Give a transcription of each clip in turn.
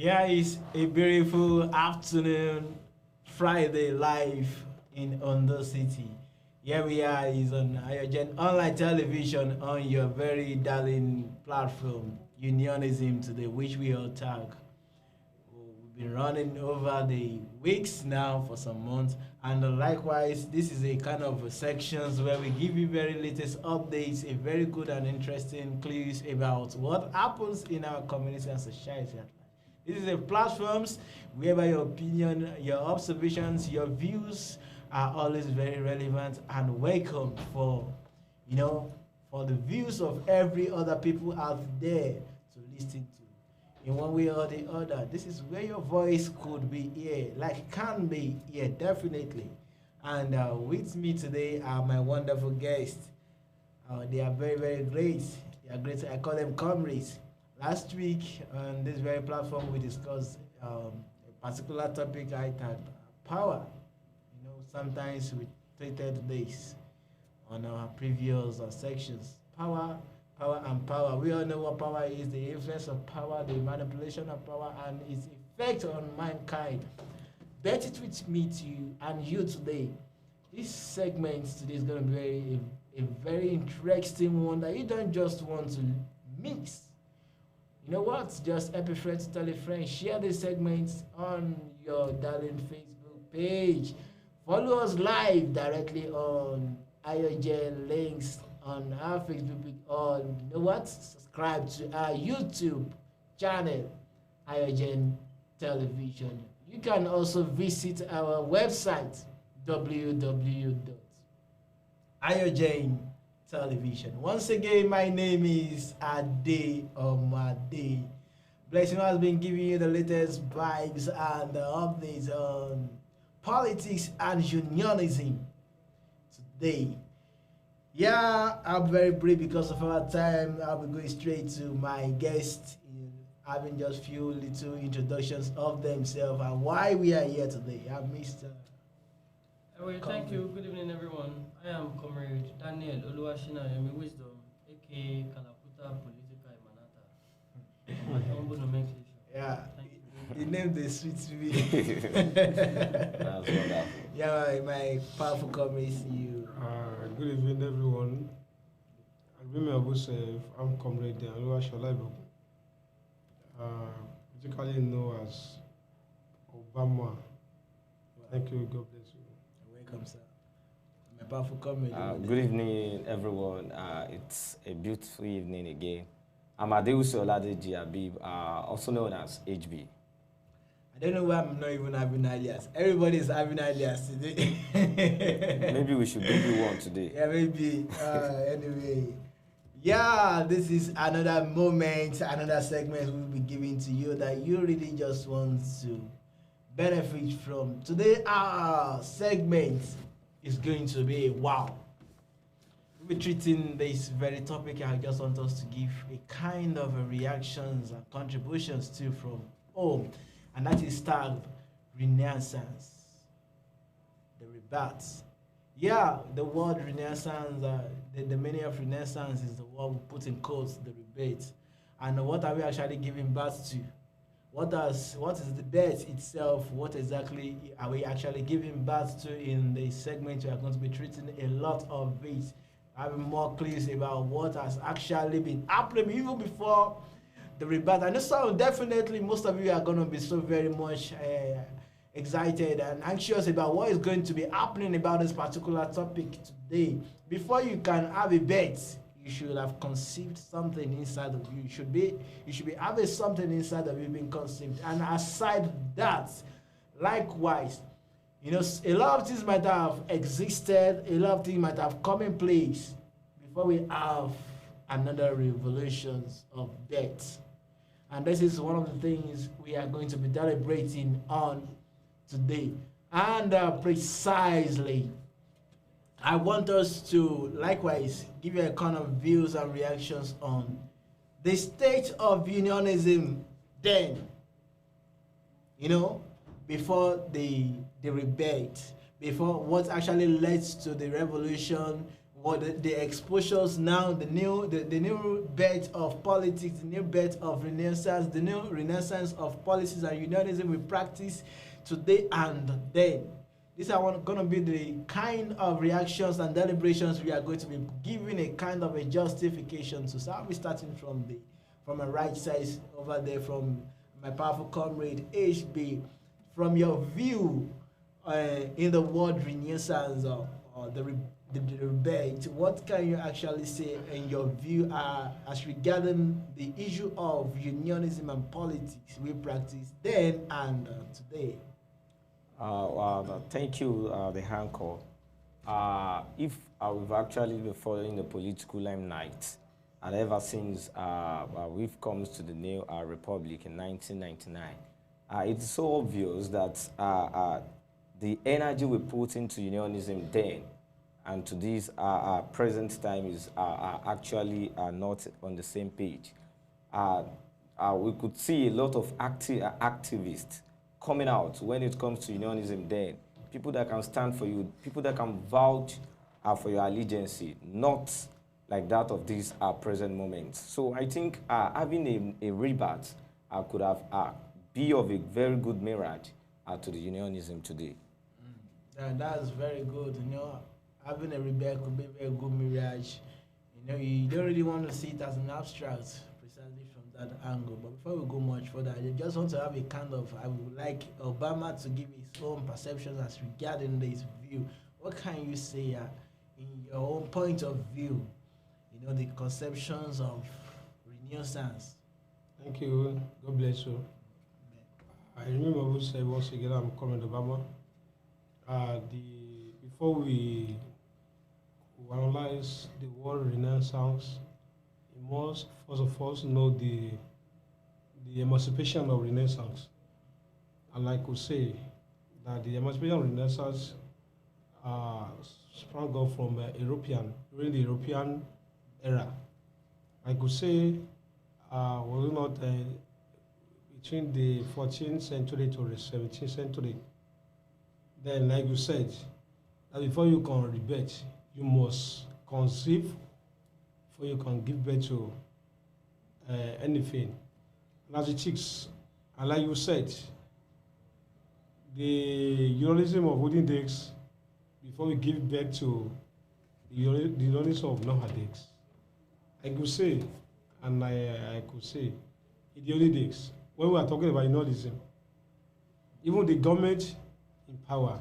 Yeah, it's a beautiful afternoon, Friday live in Ondo City. Here we are is on AYOGEN online television on your very darling platform, Unionism Today, which we all tag. We've been running over the weeks now for some months, and likewise, this is a kind of sections where we give you very latest updates, a very good and interesting clues about what happens in our community and society at large. This is a platforms whereby your opinion, your observations, your views are always very relevant and welcome for you know for the views of every other people out there to listen to in one way or the other. This is where your voice could be here, like can be here, definitely. And with me today are my wonderful guests. They are very, very great. They are great. I call them comrades. Last week on this very platform, we discussed a particular topic I tagged power. Sometimes we treated this on our previous sections. Power, power, and power. We all know what power is, the influence of power, the manipulation of power, and its effect on mankind. Bet it with me to you and you today. This segment today is going to be a very interesting one that you don't just want to miss. You know what? Just help a friend to tell a friend. Share this segment on your darling Facebook page. Follow us live directly on AYOGEN links on our Facebook page, or you know what? Subscribe to our YouTube channel, AYOGEN Television. You can also visit our website, www.AYOGEN Television. Once again, my name is Ade Omade. Blessing has been giving you the latest vibes and the updates on politics and unionism today. Yeah, I'm very brief because of our time. I'll be going straight to my guests, having just few little introductions of themselves and why we are here today. I'm Mr. Thank you. Good evening, everyone. I am Comrade Daniel Oluwashina Yemi Wisdom, aka Kalakuta Politica Emanata. My humble nomenclature. Yeah. The name they sweet to me. That's wonderful. Yeah, my powerful comments you. Good evening, everyone. I'm Comrade Daniel Oluwashina, particularly known as Obama. Thank you. God bless you. Welcome, sir. My powerful comment. Good evening, everyone. It's a beautiful evening again. I'm Adeusi Oladeji Abib, also known as HB. I don't know why I'm not even having alias. Everybody is having alias today. Maybe we should give you one today. Yeah, maybe. Anyway. Yeah, this is another moment, another segment we'll be giving to you that you really just want to benefit from. Today, our segment is going to be wow. We'll be treating this very topic. I just want us to give a kind of a reactions and contributions to from home, and that is tagged Renaissance, the rebirth. Yeah, the word Renaissance, the meaning of Renaissance is the word we put in quotes, the rebate. And what are we actually giving birth to? What is the birth itself? What exactly are we actually giving birth to? In the segment, we are going to be treating a lot of it, having more clues about what has actually been happening even before the rebirth. I know so definitely most of you are going to be so very much excited and anxious about what is going to be happening about this particular topic today. Before you can have a bet, you should have conceived something inside of you. You should be having something inside of you being conceived. And aside that, likewise, a lot of things might have existed, a lot of things might have come in place before we have another revolutions of death. And this is one of the things we are going to be deliberating on today. And precisely, I want us to likewise give you a kind of views and reactions on the state of unionism then, before the rebate, before what actually led to the revolution, what the exposures now, the new birth of politics, the new birth of renaissance, the new renaissance of policies and unionism we practice today and then. These are going to be the kind of reactions and deliberations we are going to be giving a kind of a justification to. So I'll be starting from a right side over there, from my powerful comrade HB, from your view in the word renaissance or the debate. What can you actually say in your view as regarding the issue of unionism and politics we practice then and today? Thank you, the Hancock. If we've actually been following the political limelight, and ever since we've come to the new republic in 1999, it's so obvious that the energy we put into unionism then and to this present time is actually not on the same page. We could see a lot of activists coming out when it comes to unionism then, people that can stand for you, people that can vouch for your allegiance, not like that of these present moments. So I think having a rebirth could have be of a very good mirage to the unionism today. That's very good. Having a rebirth could be a very good mirage. You don't really want to see it as an abstract, precisely from that angle. But before we go much further, I just want to have a kind of, I would like Obama to give his own perceptions as regarding this view. What can you say in your own point of view, the conceptions of Renaissance? Thank you. God bless you. I remember we said once again, I'm Comrade Obama. Before we analyze the word Renaissance, we must first of all know the emancipation of Renaissance. And I could say that the emancipation of Renaissance sprang up from during the European era. I could say was it not between the 14th century to the 17th century. Then, like you said, that before you can rebate, you must conceive before you can give birth to anything. And as it is, and like you said, the unionism of olden days, before we give birth to the unionism of nowadays, I could say, and I could say, in the olden days, when we are talking about unionism, even the government in power,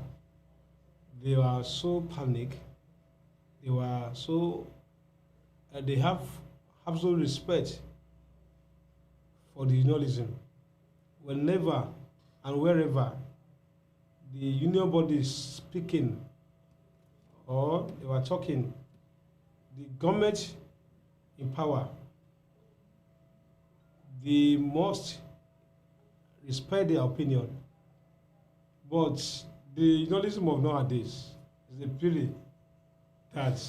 they were so panicked, they were so, they have absolute respect for the unionism. Whenever and wherever the union body is speaking or they were talking, the government in power, they must respect their opinion. But the unionism of nowadays is a pity that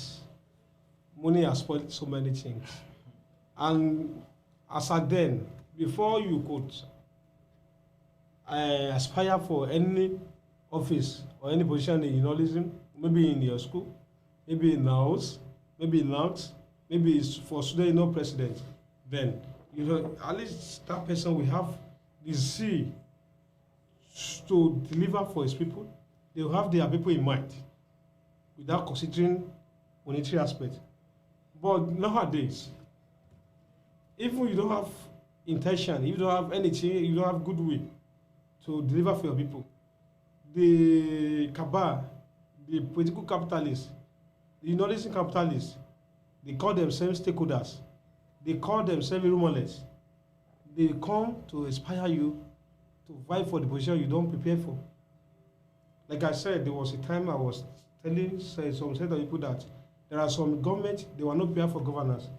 money has spoiled so many things. And as at then, before you could aspire for any office or any position in unionism, maybe in your school, maybe in the house, maybe in house, maybe it's for student president, then at least that person will have the zeal to deliver for his people. They will have their people in mind without considering monetary aspect. But nowadays, even you don't have intention, if you don't have anything, you don't have goodwill to deliver for your people, the cabal, the political capitalists, the unionism capitalists, they call themselves stakeholders. They call themselves rumorless. They come to inspire you to vie for the position you don't prepare for. Like I said, there was a time I was telling some set of people that there are some government, they were not prepared for governance.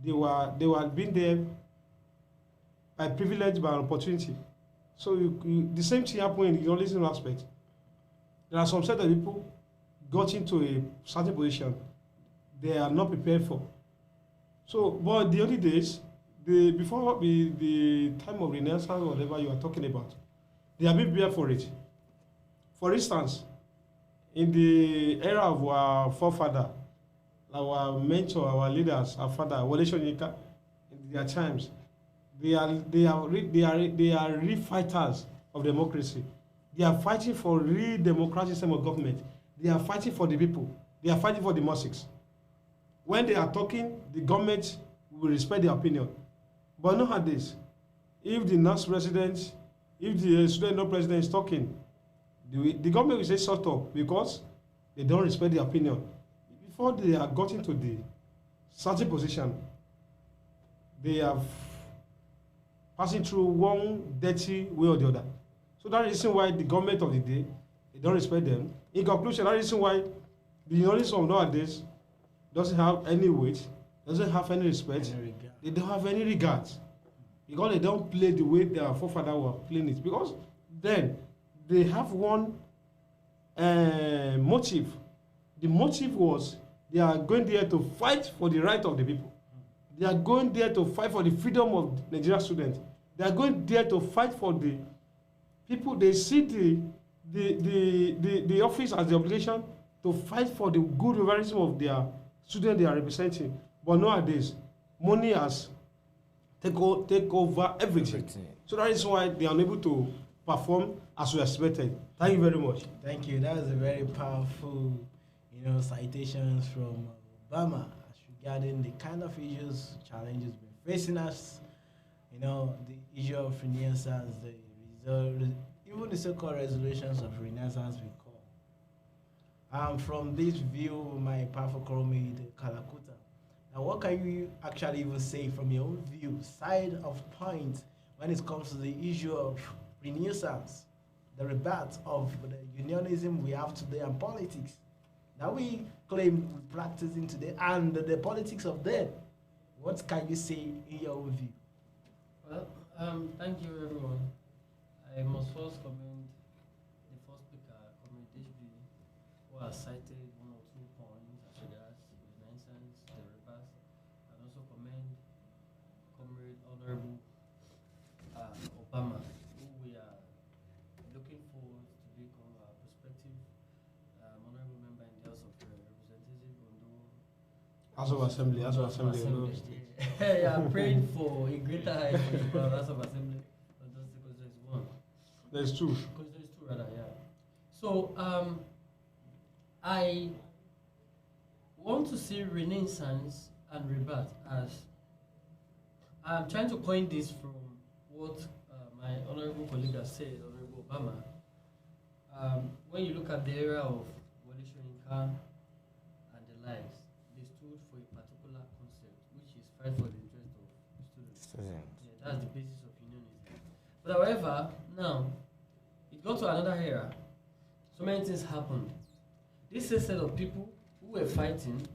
They were being there by privilege, by opportunity. So the same thing happened in the unionism aspect. There are some set of people got into a certain position they are not prepared for. So, but the early days, before the time of Renaissance, whatever you are talking about, they have been prepared for it. For instance, in the era of our forefather, our mentor, our leaders, our father, Wole Soyinka, in their times, they are real fighters of democracy. They are fighting for real democratic system of government. They are fighting for the people. They are fighting for the mosques. When they are talking, the government will respect their opinion. But nowadays, if the next president, if the student president is talking, the government will say shut up because they don't respect the opinion. Before they are gotten to the certain position, they have passing through one dirty way or the other. So that is the reason why the government of the day, they don't respect them. In conclusion, that is the reason why the unionism of nowadays doesn't have any weight, doesn't have any respect, they don't have any regard. Because they don't play the way their forefathers were playing it. Because then they have one motive. The motive was they are going there to fight for the right of the people. They are going there to fight for the freedom of Nigerian students. They are going there to fight for the people. They see the office as the obligation to fight for the good revolution of their students they are representing. But nowadays, money has take over everything. So that is why they are unable to perform as we expected. Thank you very much. Thank you. That was a very powerful, citations from Obama regarding the kind of issues, challenges we're facing us. The issue of renaissance, even the so-called resolutions of renaissance we call. From this view, my powerful colleague Kalakuta. Now, what can you actually even say from your own view, side of point, when it comes to the issue of renaissance, the rebirth of the unionism we have today and politics that we claim we're practicing today and the politics of them? What can you say in your own view? Well, thank you, everyone. I must first commend the first speaker, Comrade HB, who has cited one or two points as regards renaissance, the rebirth, and also commend Comrade Honorable Obama, who we are looking forward to become a prospective honorable member in the House of Representatives, House of Assembly. Yeah, I'm praying for a greater height for the House of Assembly. Because there's one. There's two. Because there's two, rather, yeah. So, I want to see renaissance and rebirth as I'm trying to coin this from what my honorable colleague has said, Honorable Obama. When you look at the era of Wole Soyinka and the likes, they stood for a particular concept, which is fight for the interest of students. Yeah, that's the basis of unionism. But however, now, it got to another era. So many things happened. This set of people who were fighting,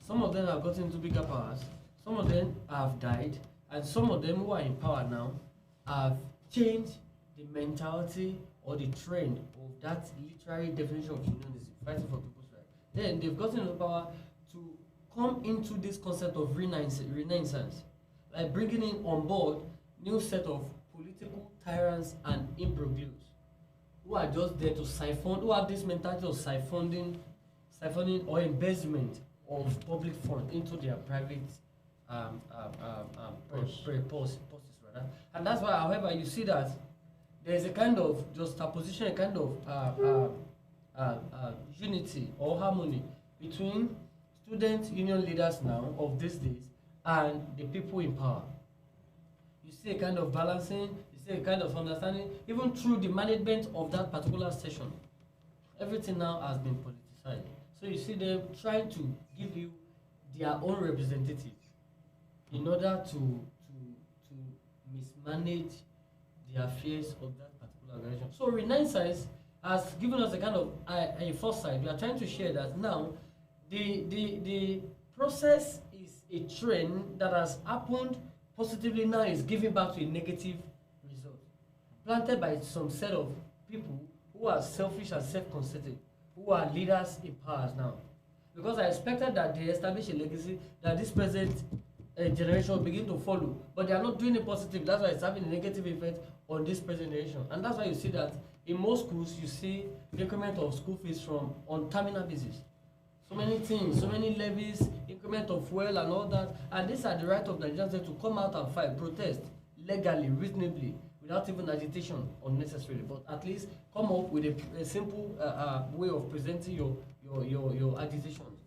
some of them have gotten into bigger powers, some of them have died, and some of them who are in power now have changed the mentality or the trend of that literary definition of unionism, fighting for people's rights. Then they've gotten into power to come into this concept of renaissance, like bringing in on board new set of political tyrants and imbroglios who are just there to siphon, who have this mentality of siphoning or embezzlement of public funds into their private purses rather. And that's why, however, you see that there is a kind of juxtaposition, a kind of unity or harmony between student union leaders now of these days and the people in power. You see a kind of balancing, you see a kind of understanding, even through the management of that particular session. Everything now has been politicized. So you see them trying to give you their own representatives in order to mismanage the affairs of that particular organization. So Renaissance has given us a kind of a foresight. We are trying to share that now the process is a trend that has happened positively, now is giving back to a negative result, planted by some set of people who are selfish and self-conceited, who are leaders in powers now. Because I expected that they establish a legacy that this present generation will begin to follow, but they are not doing it positive. That's why it's having a negative effect on this present generation. And that's why you see that in most schools, you see the increment of school fees on terminal basis. So many things, so many levies, increment of fuel and all that. And these are the right of Nigerians to come out and fight, protest legally, reasonably, without even agitation unnecessarily. But at least come up with a simple way of presenting your agitations.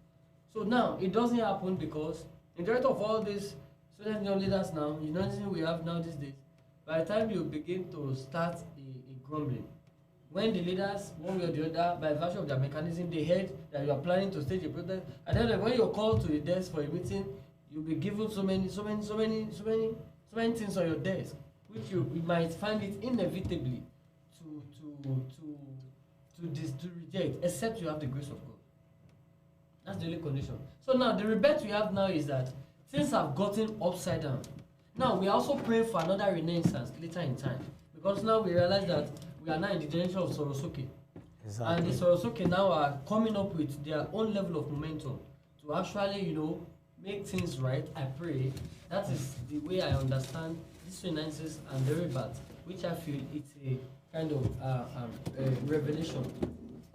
So now it doesn't happen because majority of all these student union leaders now, unionism we have now these days, by the time you begin to start a grumbling, when the leaders, one way or the other, by virtue of their mechanism, they heard that you are planning to stage a protest, and then when you're called to the desk for a meeting, you'll be given so many things on your desk, which you might find it inevitably to reject, except you have the grace of God. That's the only condition. So now the rebate we have now is that things have gotten upside down. Now we are also praying for another renaissance later in time, because now we realize that we are now in the generation of Sorosoke. Exactly. And the Sorosoke now are coming up with their own level of momentum to actually, make things right. I pray that is the way I understand this renaissance and the rebate, which I feel it's a kind of revelation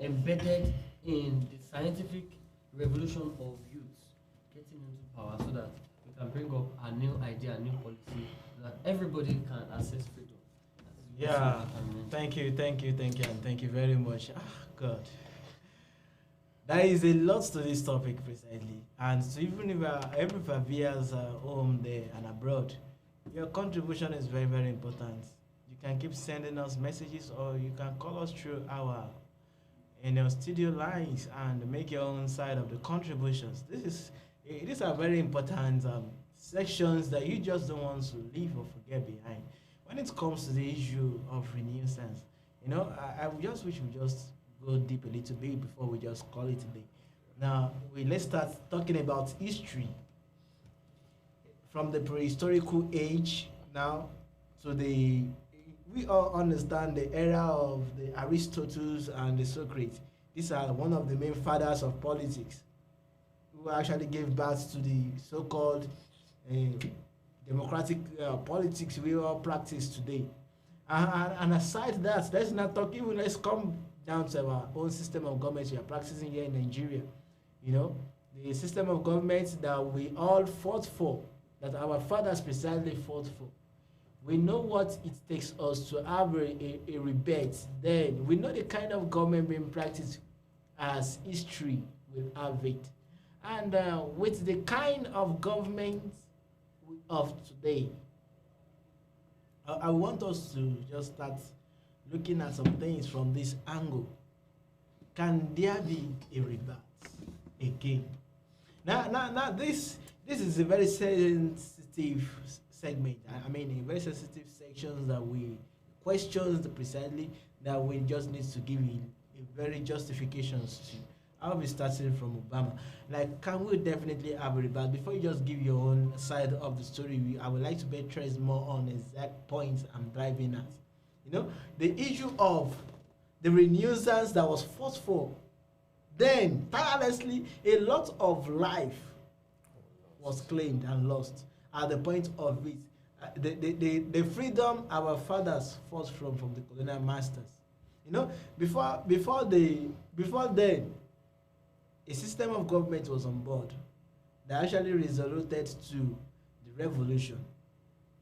embedded in the scientific revolution of youth getting into power, so that we can bring up a new idea, a new policy, so that everybody can access freedom. Yeah, thank you, and thank you very much. God. There is a lot to this topic precisely, and so even if our viewers are home there and abroad, your contribution is very, very important. You can keep sending us messages, or you can call us through our studio lines and make your own side of the contributions. These are very important sections that you just don't want to leave or forget behind. When it comes to the issue of renaissance, I just wish we just go deep a little bit before we just call it a day. Now, let's start talking about history from the prehistorical age now to we all understand the era of the Aristotle and the Socrates. These are one of the main fathers of politics who actually gave birth to the so-called democratic politics we all practice today. And aside that, let's come down to our own system of government we are practicing here in Nigeria. The system of government that we all fought for, that our fathers precisely fought for. We know what it takes us to have a rebate. Then we know the kind of government being practiced as history will have it. And with the kind of government of today, I want us to just start looking at some things from this angle. Can there be a rebate again? Now this is a very sensitive segment. A very sensitive section that we questions precisely that we just need to give a very justifications to. I'll be starting from Obama. Can we definitely have a rebate? Before you just give your own side of the story, I would like to buttress more on exact points I'm driving at. The issue of the renaissance that was fought for, then tirelessly a lot of life was claimed and lost at the point of it. The freedom our fathers fought from the colonial masters. Before then, a system of government was on board that actually resulted to the revolution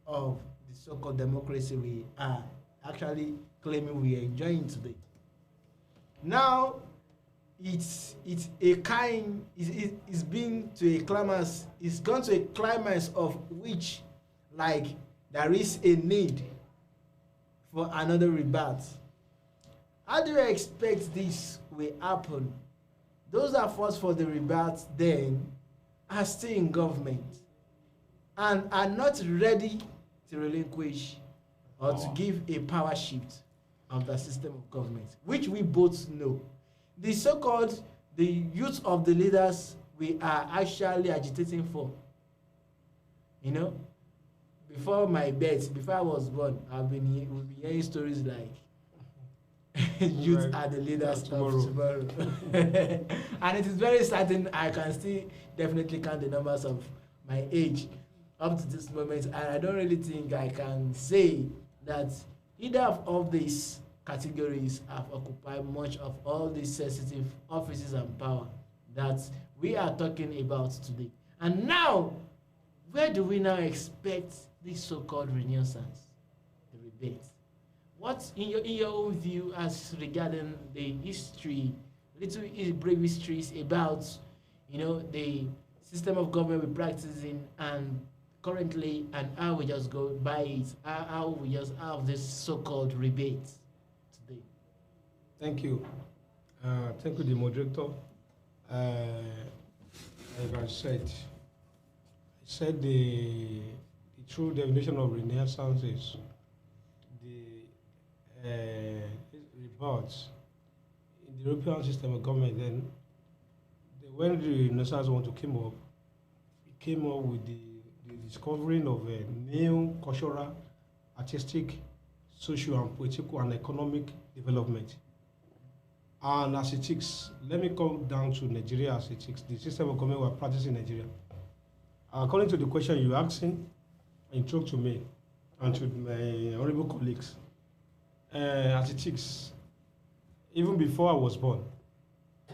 of the so-called democracy we are actually claiming we are enjoying today. Now, it's been to a climax. It's gone to a climax of which, there is a need for another rebate. How do you expect this will happen? Those that fought for the rebate then are still in government and are not ready to relinquish or to give a power shift of the system of government, which we both know. The so-called youth of the leaders we are actually agitating for. Before my birth, before I was born, we've been hearing stories like youth are the leaders of tomorrow. And it is very certain I can still definitely count the numbers of my age up to this moment, and I don't really think I can say that either of these categories have occupied much of all these sensitive offices and power that we are talking about today. And now, where do we now expect this so-called renaissance, the rebate? What, in your own view, as regarding the history, little brief histories about, the system of government we're practicing and currently, and how we just go by it, how we just have this so-called rebate today? Thank you. Thank you, the moderator. Like I said the true definition of renaissance is the rebirth in the European system of government. Then, when the Renaissance came up, it came up with the discovering of a new cultural, artistic, social, and political and economic development. And as it is, let me come down to Nigeria as it is, the system of government we are practicing in Nigeria. According to the question you asking, and you talk to me and to my honorable colleagues, as it is, even before I was born,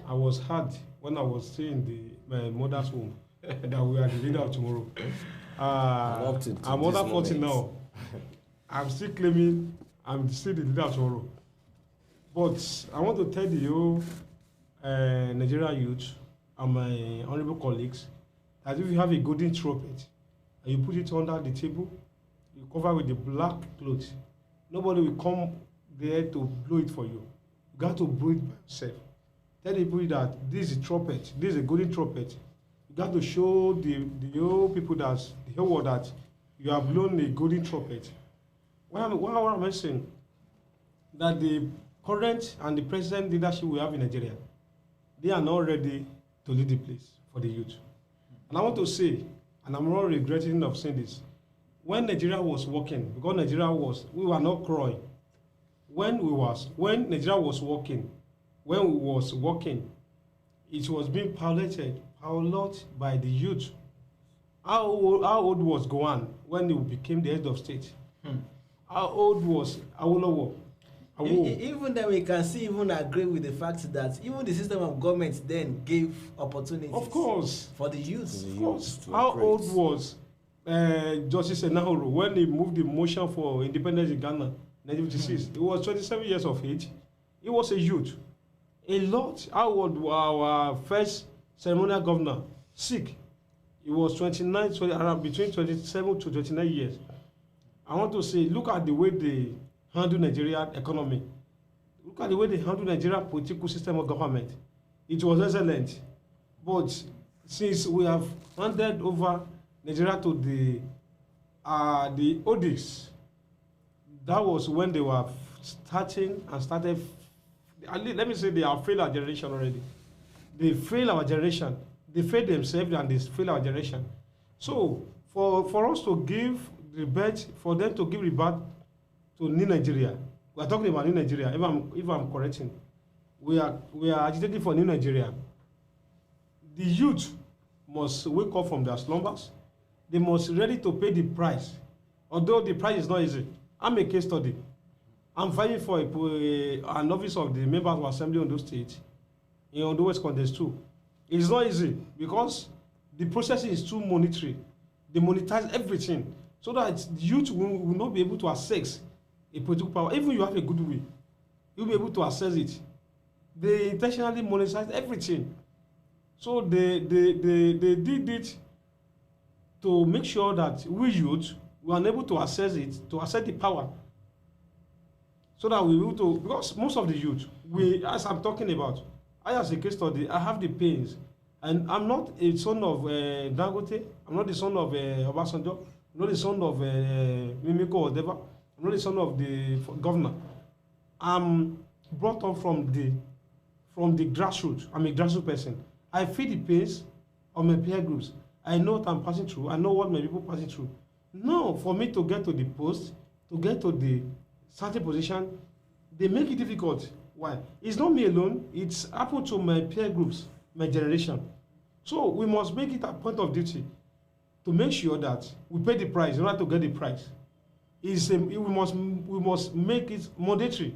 I was hard when I was still in my mother's womb that we are the leader of tomorrow. I'm under 40 now. I'm still claiming I'm still the leader of tomorrow. But I want to tell you, Nigerian youth and my honorable colleagues, that if you have a golden trumpet and you put it under the table, you cover with the black cloth, nobody will come there to blow it for you. You got to blow it by yourself. Tell the people that this is a trumpet, this is a golden trumpet. You got to show the whole people, that the whole world, that you have blown a golden trumpet. What I'm saying, that the current and the present leadership we have in Nigeria, they are not ready to lead the place for the youth. And I want to say, and I'm not regretting of saying this, when Nigeria was working, because we were not crying. When Nigeria was working, it was being piloted by the youth. How old was Gowan when he became the head of state? How old was Awolowo? Even then, we can see, even agree with the fact that even the system of government then gave opportunities. Of course. For the youth. Of course. How old was Justice Enahoro when he moved the motion for independence in Ghana, 1956? He was 27 years of age. He was a youth. A lot. How old was our first ceremonial governor? Sick. He was between 27 to 29 years. I want to say, look at the way they handle Nigerian economy. Look at the way they handle Nigerian political system of government. It was excellent. But since we have handed over Nigeria to the Odis, that was when they were started. Let me say they have failed our generation already. They failed our generation. They failed themselves and they failed our generation. So for us to give rebirth, for them to give rebirth to New Nigeria, we are talking about New Nigeria. If I'm correcting, we are agitating for New Nigeria. The youth must wake up from their slumbers. They must be ready to pay the price. Although the price is not easy. I'm a case study. I'm fighting for an office of the members of Assembly on those states in Ondo West Context too. It's not easy because the process is too monetary. They monetize everything so that the youth will not be able to access a political power. Even if you have a good will, you'll be able to access it. They intentionally monetize everything. So they did it to make sure that we youth were unable to access it, to access the power. So that we will to, because most of the youth, as I'm talking about, I as a case study, I have the pains. And I'm not a son of Dangote, I'm not the son of Obasanjo, I'm not the son of Mimiko or whatever, I'm not the son of the governor. I'm brought up from the grassroots. I'm a grassroots person. I feel the pains of my peer groups. I know what I'm passing through. I know what my people are passing through. No, for me to get to the post, to get to the certain position, they make it difficult. Why? It's not me alone. It's happened to my peer groups, my generation. So we must make it a point of duty to make sure that we pay the price in order to get the price. We must make it mandatory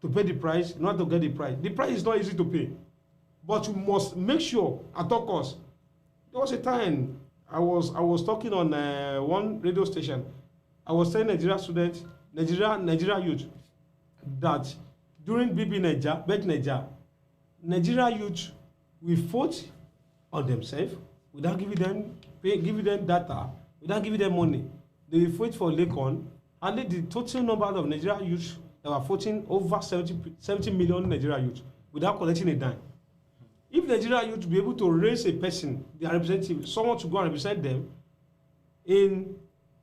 to pay the price in order to get the price. The price is not easy to pay, but we must make sure at all costs There was a time I was talking on one radio station. I was telling Nigeria students, Nigeria youth, that during BB Nigeria, Bet Nigeria youth will vote on themselves without giving them data, without giving them money. They will vote for Lekon, and the total number of Nigeria youth that were voting over 70 million Nigeria youth without collecting a dime. If Nigeria youth be able to raise a person, their representative, someone to go and represent them in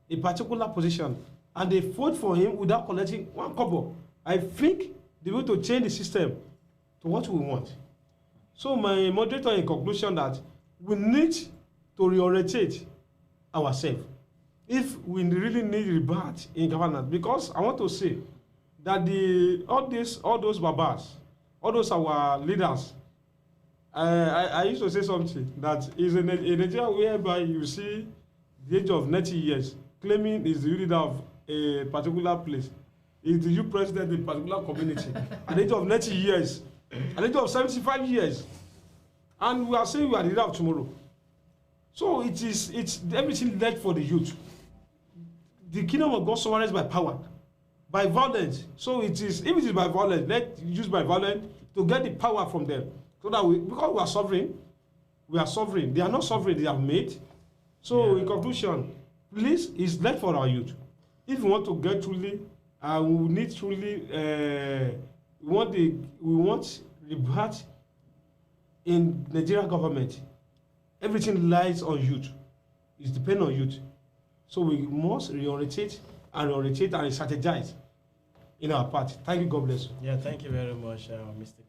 a particular position, and they vote for him without collecting one kobo, I think they will to change the system to what we want. So my moderator in conclusion that we need to reorientate ourselves if we really need rebirth in governance, because I want to say that all those babas, all those our leaders, I used to say something that is a Nigeria whereby you see the age of 90 years claiming is the leader of a particular place, is the youth president in a particular community at the age of 90 years, at the age of 75 years, and we are saying we are the leader of tomorrow. So it's everything led for the youth. The kingdom of God surrounded by power, by violence. So it is, if it is by violence, let's use by violence to get the power from them. So that because we are sovereign. They are not sovereign, they have made. So in conclusion, please, it's led for our youth. If we want to get truly, we need truly, we want rebirth in Nigeria government. Everything lies on youth. It depends on youth. So we must reorientate and strategize in our party. Thank you. God bless you. Yeah, thank you very much, Mr.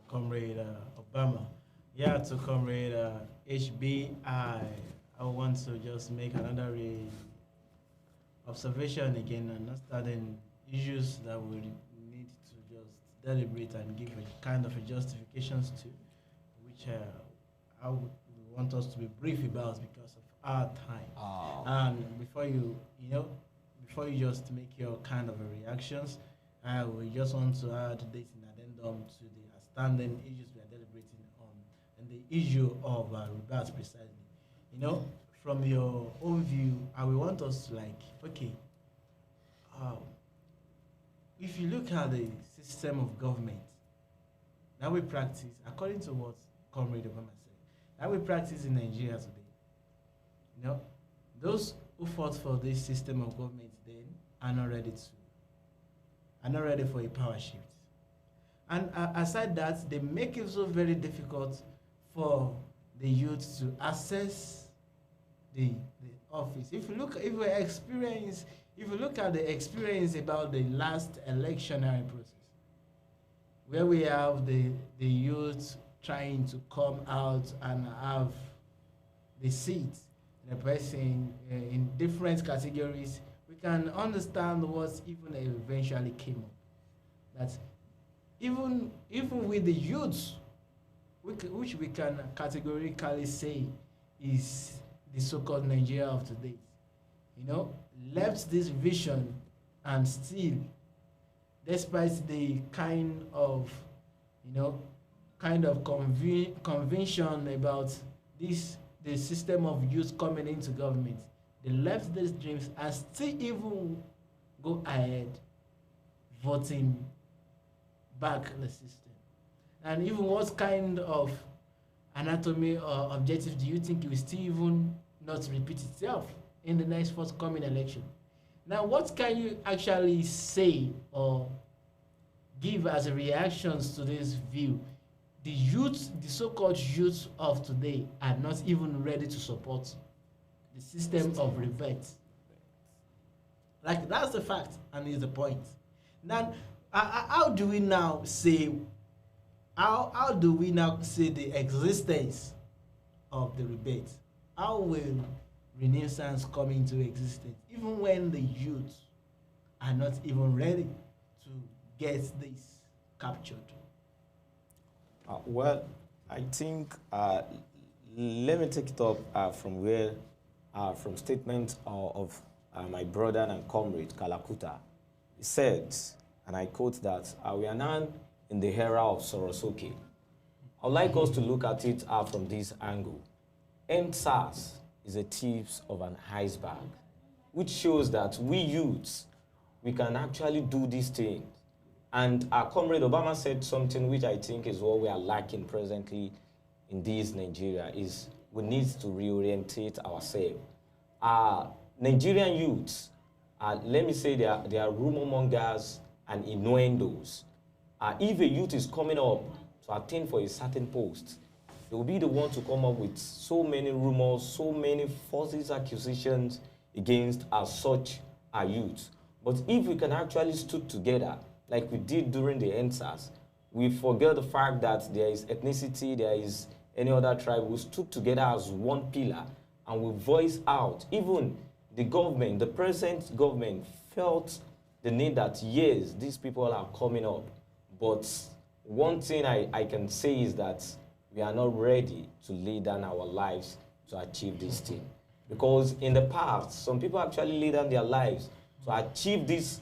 Comrade Obama. Yeah, to Comrade HB, I want to just make another observation again, and not starting issues that we need to just deliberate and give a kind of a justifications to, which I would want us to be brief about because of our time. And before you just make your kind of a reactions, we just want to add this in addendum to the outstanding issues we are deliberating on, and the issue of rebirth precisely. From your own view, I will want us to if you look at the system of government that we practice, according to what Comrade Obama said, that we practice in Nigeria today, those who fought for this system of government then are not ready for a power shift. And aside that, they make it so very difficult for the youth to access the office. If you look at the experience about the last electionary process, where we have the youth trying to come out and have the seats, representing in different categories, we can understand what even eventually came up. That even with the youth, which we can categorically say is the so-called Nigeria of today, left this vision, and still, despite the kind of convention about the system of youth coming into government, they left these dreams and still even go ahead voting back the system. And even what kind of anatomy or objective do you think will still even not repeat itself in the next forthcoming election? Now, what can you actually say or give as a reactions to this view? The so-called youth of today are not even ready to support the system of rebirth. That's the fact, and is the point. Now, how do we now say the existence of the rebirth? How will Renaissance come into existence, even when the youth are not even ready to get this captured? Well, I think let me take it up from statement of my brother and comrade Kalakuta. He said, and I quote that, we are now in the era of Sorosoke. I'd like us to look at it from this angle. NSAS is a tip of an iceberg, which shows that we youths, we can actually do these things. And our comrade Obama said something which I think is what we are lacking presently in this Nigeria, is we need to reorientate ourselves. Nigerian youths, let me say they are rumor mongers and innuendos. If a youth is coming up to attain for a certain post, they will be the one to come up with so many rumors, so many false accusations against such youth. But if we can actually stood together, like we did during the NSAS, we forget the fact that there is ethnicity, there is any other tribe. We stood together as one pillar and we voice out. Even the government, the present government, felt the need that, yes, these people are coming up. But one thing I can say is that we are not ready to lay down our lives to achieve this thing. Because in the past, some people actually lay down their lives to achieve this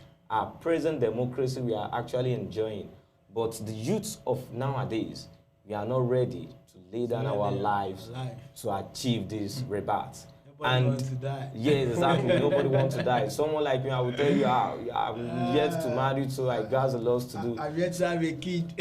present democracy we are actually enjoying. But the youths of nowadays, we are not ready to lay down our lives to achieve this rebirth. Nobody wants to die. Yes, exactly. Nobody wants to die. Someone like me, I will tell you, I'm yet to marry, so I got a lot to do. I'm yet to have a kid.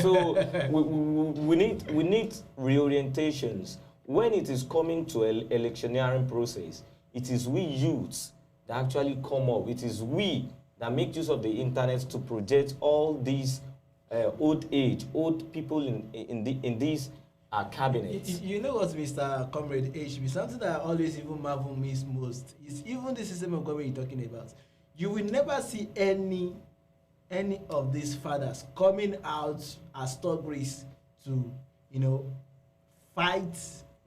So we need reorientations. When it is coming to electioneering process, it is we youths that actually come up. It is we that make use of the internet to project all these old people in these cabinets. You know what, Mr. Comrade HB, something that I always even marvel me most is even the system of government you're talking about. You will never see any of these fathers coming out as stockbreeds to, fight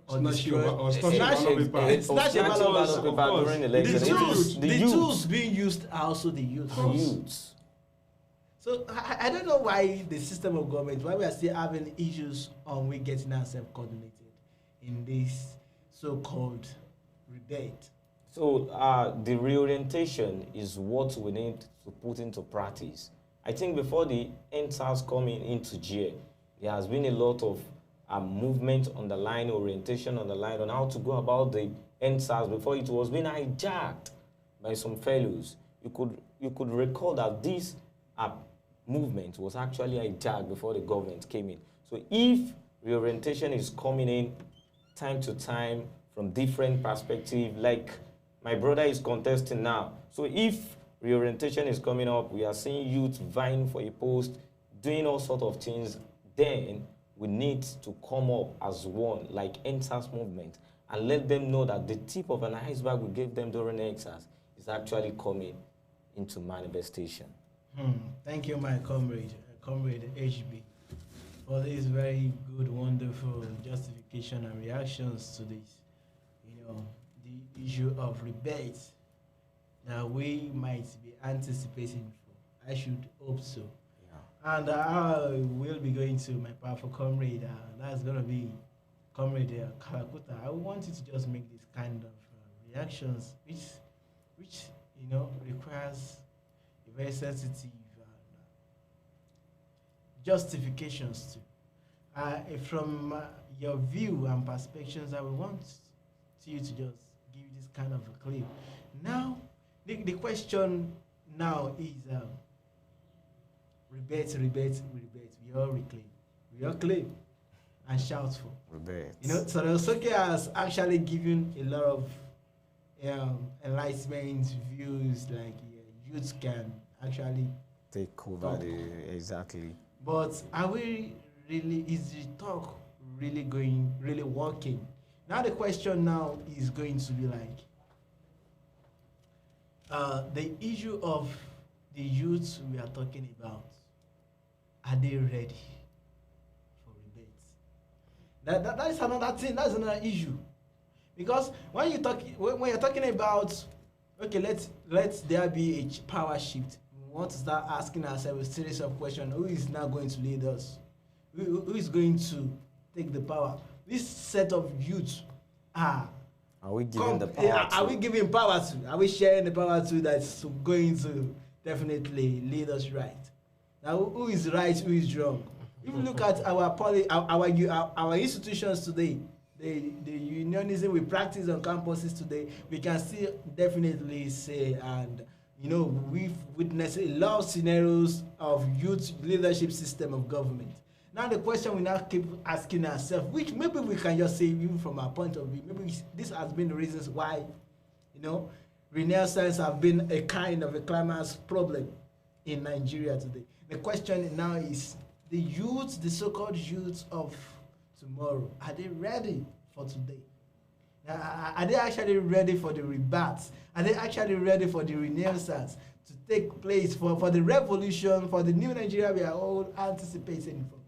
or destroy. Snatch a ballot of paper during election. The tools being used are also the youth. So I don't know why the system of government, why we are still having issues on we getting ourselves coordinated in this so-called rebate. So the reorientation is what we need to put into practice. I think before the NSAS coming into GA, there has been a lot of movement on the line, orientation on the line on how to go about the NSAS before it was being hijacked by some fellows. You could recall that this movement was actually hijacked before the government came in. So if reorientation is coming in time to time from different perspectives, like my brother is contesting now. So if reorientation is coming up, we are seeing youth vying for a post, doing all sorts of things, then we need to come up as one, like NSAS movement, and let them know that the tip of an iceberg we gave them during NSAS is actually coming into manifestation. Thank you, my comrade HB, for this very good, wonderful justification and reactions to this. The issue of rebate that we might be anticipating for. I should hope so. Yeah. And I will be going to my powerful comrade. That's going to be Comrade Kalakuta. I want you to just make this kind of reactions, which requires a very sensitive justifications too. From your view and perspectives, I would want you to just give this kind of a clip. Now, the question now is rebate. We all reclaim. We all claim and shout for. Rebate. So Soke has actually given a lot of enlightenment views, like youths can actually take over exactly. But are we really, is the talk really working? Now the question now is going to be like, the issue of the youths we are talking about, are they ready for rebate? That is another thing, that's another issue. Because when you're talking about, okay, let there be a power shift, we want to start asking ourselves a series of questions. Who is now going to lead us? Who is going to take the power? This set of youth are we giving the power to? Are we giving power to? Are we sharing the power to that's going to definitely lead us right? Now, who is right, who is wrong? If you look at our institutions today, the unionism we practice on campuses today, we can still definitely say, and we've witnessed a lot of scenarios of youth leadership system of government. Now the question we now keep asking ourselves, which maybe we can just say even from our point of view, maybe this has been the reasons why, Renaissance have been a kind of a climax problem in Nigeria today. The question now is, the youth, the so-called youth of tomorrow, are they ready for today? Are they actually ready for the rebirth? Are they actually ready for the Renaissance to take place, for the revolution, for the new Nigeria we are all anticipating for?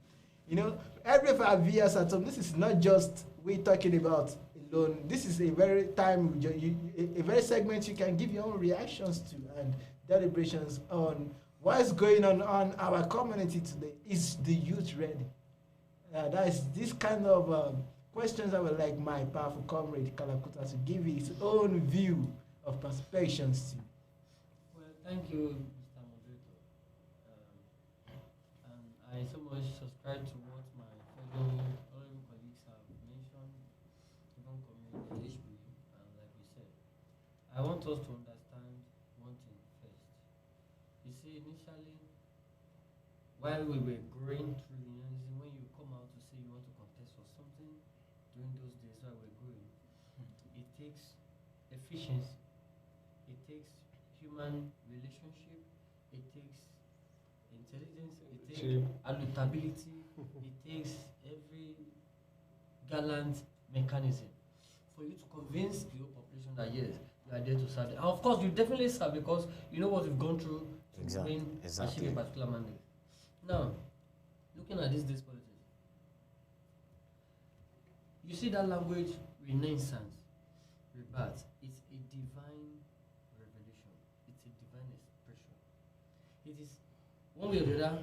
Every 5 years at home, this is not just we talking about alone. This is a very a very segment you can give your own reactions to and deliberations on what is going on our community today. Is the youth ready? That is this kind of questions I would like my powerful comrade Kalakuta to give his own view of perspectives to. Well, thank you, Mr. Moderator. And I so much subscribe to what my fellow honorable colleagues have mentioned, even community HB, and like we said, I want us to understand one thing first. You see, initially, while we were growing through unionism, when you come out to say you want to contest for something, during those days while we're growing, it takes efficiency, it takes human relationship, it takes intelligence, it takes adaptability, it takes every gallant mechanism for you to convince the whole population that yes, you are there to serve them. And of course, you definitely serve because you know what we've gone through to achieve a particular mandate. Now, looking at this politics, you see that language, Renaissance, rebirth, it's a divine revelation. It's a divine expression. It is, one way or the other,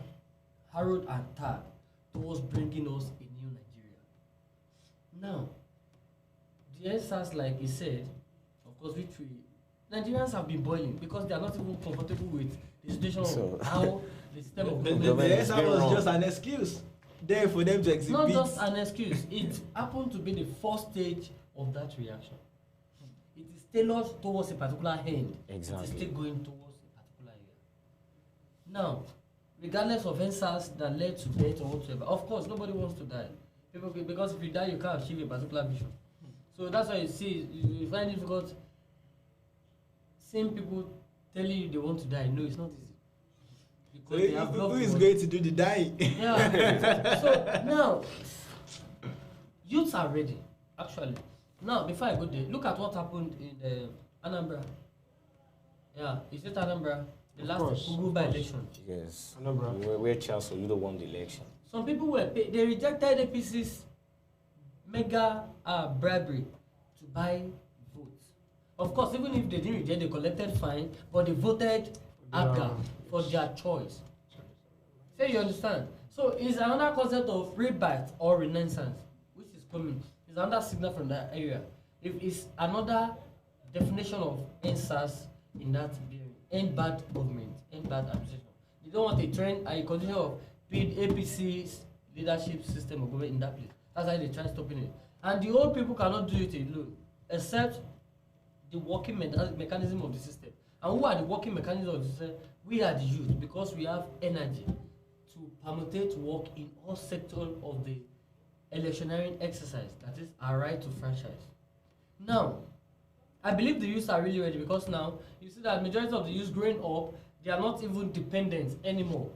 harrowed and tagged towards bringing us a new Nigeria. Now, the answers, like he said, of course, which Nigerians have been boiling because they are not even comfortable with the situation of how the system of government. The answer was just an excuse there for them to exhibit. Not just an excuse. It happened to be the first stage of that reaction. It is tailored towards a particular end. Exactly. It is still going towards a particular area. Now, regardless of answers that led to death or whatever, of course, nobody wants to die. Because if you die, you can't achieve a particular vision. So that's why you see, you find it difficult seeing people telling you they want to die. No, it's not easy. So who is going to do the dying? Yeah. So now, youths are ready, actually. Now, before I go there, look at what happened in Anambra. Yeah, is it Anambra? The last Uguba election. Yes. Anambra. Where Charles Oludo won the election. Some people were they rejected APC's mega bribery to buy votes. Of course, even if they didn't reject, they collected fine, but they voted APGA for their choice. So you understand? So it's another concept of rebirth or renaissance, which is coming. It's another signal from that area. If it's another definition of NSAS in that bearing, end bad government, end bad administration. They don't want a trend and a condition of APC's leadership system of government in that place. That's why they try stopping it. And the old people cannot do it alone, except the working mechanism of the system. And who are the working mechanisms of the system? We are the youth, because we have energy to permutate work in all sectors of the electioneering exercise, that is our right to franchise. Now, I believe the youth are really ready, because now you see that majority of the youth growing up, they are not even dependent anymore.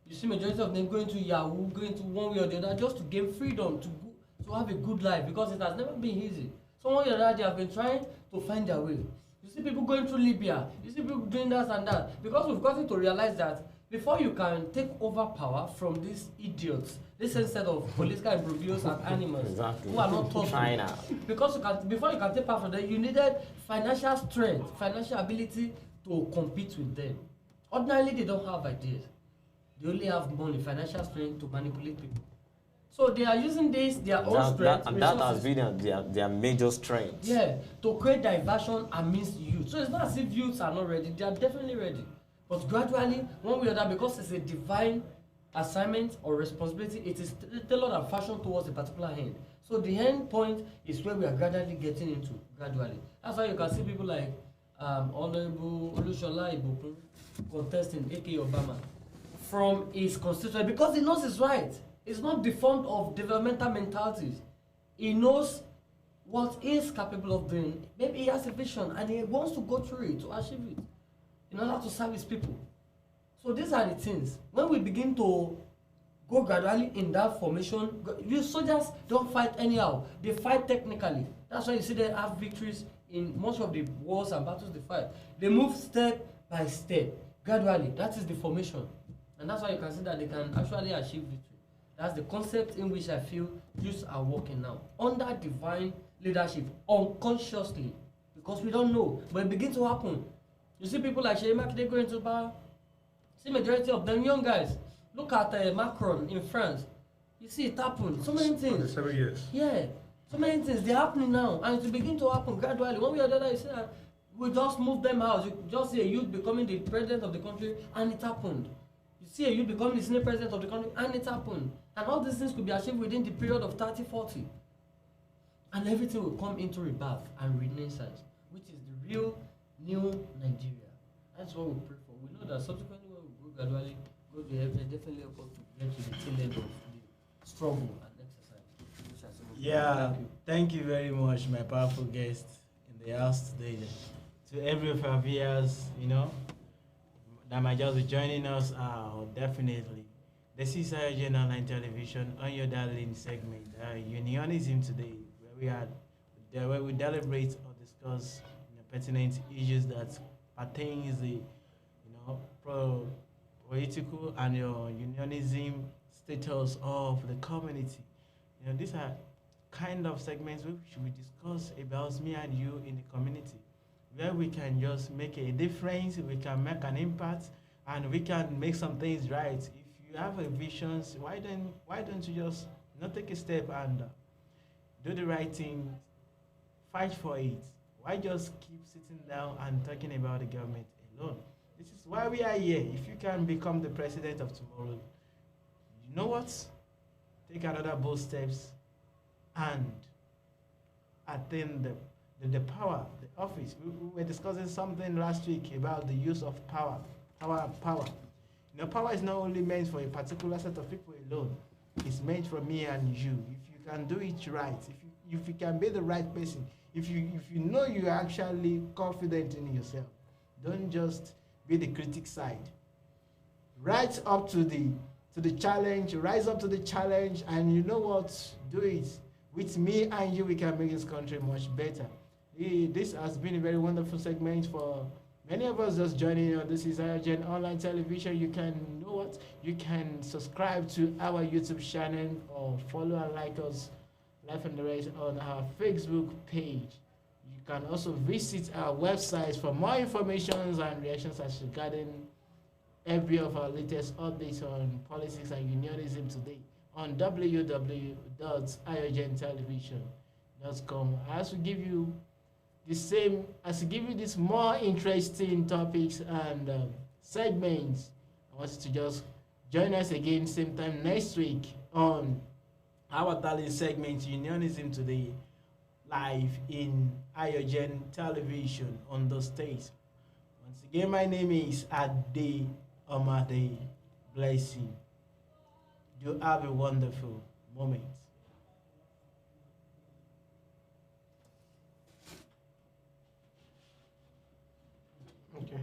You see majority of them going to Yahoo, going to one way or the other just to gain freedom, to have a good life, because it has never been easy. So one way or the other, they have been trying to find their way. You see people going through Libya, you see people doing that and that, because we've gotten to realize that before you can take over power from these idiots, this set of political imbroglios and animals who are not thoughtful. Because before you can take power from them, you needed financial strength, financial ability to compete with them. Ordinarily, they don't have ideas. They only have money, financial strength to manipulate people. So they are using their own strength. And that has been their major strength. Yeah, to create diversion amidst youth. So it's not as if youths are not ready. They are definitely ready. But gradually, one way or another, because it's a divine assignment or responsibility, it is tailored and fashioned towards a particular end. So the end point is where we are gradually getting into, gradually. That's why you can see people like Honorable Olushola Ibukun contesting, aka Obama, from his constituency because he knows his right. He's not deformed of developmental mentalities. He knows what he is capable of doing. Maybe he has a vision and he wants to go through it to achieve it in order to serve his people. So these are the things. When we begin to go gradually in that formation, you soldiers don't fight anyhow. They fight technically. That's why you see they have victories in most of the wars and battles they fight. They move step by step, gradually. That is the formation. And that's why you can see that they can actually achieve victory. That's the concept in which I feel youths are working now. Under divine leadership, unconsciously. Because we don't know. But it begins to happen. You see people like Sheyi Makinde going to power. See majority of them young guys. Look at Macron in France. You see it happen. So many things. 7 years. Yeah. So many things. They're happening now. And it will begin to happen gradually. One way or the other, you see that we just move them out. You just see a youth becoming the president of the country, and it happened. You see a youth becoming the senior president of the country, and it happened. And all these things could be achieved within the period of 30, 40. And everything will come into rebirth and renaissance, which is the real new Nigeria. That's what we pray for. We know that subsequently when we go gradually, God will definitely help us to get to the tail end of the struggle and exercise. Yeah, thank you very much, my powerful guest in the house today. To every of our viewers, that might just be joining us, definitely. This is AYOGEN Online Television on your darling segment, Unionism Today, where we deliberate or discuss pertinent issues that pertains the political and your unionism status of the community. These are kind of segments which we discuss about me and you in the community, where we can just make a difference, we can make an impact, and we can make some things right. If you have a vision, why don't you just take a step and do the right thing, fight for it? Why just keep sitting down and talking about the government alone? This is why we are here. If you can become the president of tomorrow, you know what? Take another bold steps and attain the power, the office. We were discussing something last week about the use of power. Power. Power is not only meant for a particular set of people alone. It's meant for me and you. If you can do it right, if you can be the right person, if you know you're actually confident in yourself, don't just be the critic side. Rise up to the challenge, and you know what? Do it. With me and you, we can make this country much better. This has been a very wonderful segment for many of us just joining on. This is AYOGEN Online Television. You can subscribe to our YouTube channel or follow and like us live and direct on our Facebook page. You can also visit our website for more information and reactions as regarding every of our latest updates on politics and unionism today on www.ayogentelevision.com. As we give you these more interesting topics and segments, I want you to just join us again same time next week on our darling segment Unionism Today, live in AYOGEN Television on the stage. Once again, my name is Ade Omade. Bless you. You have a wonderful moment. Okay.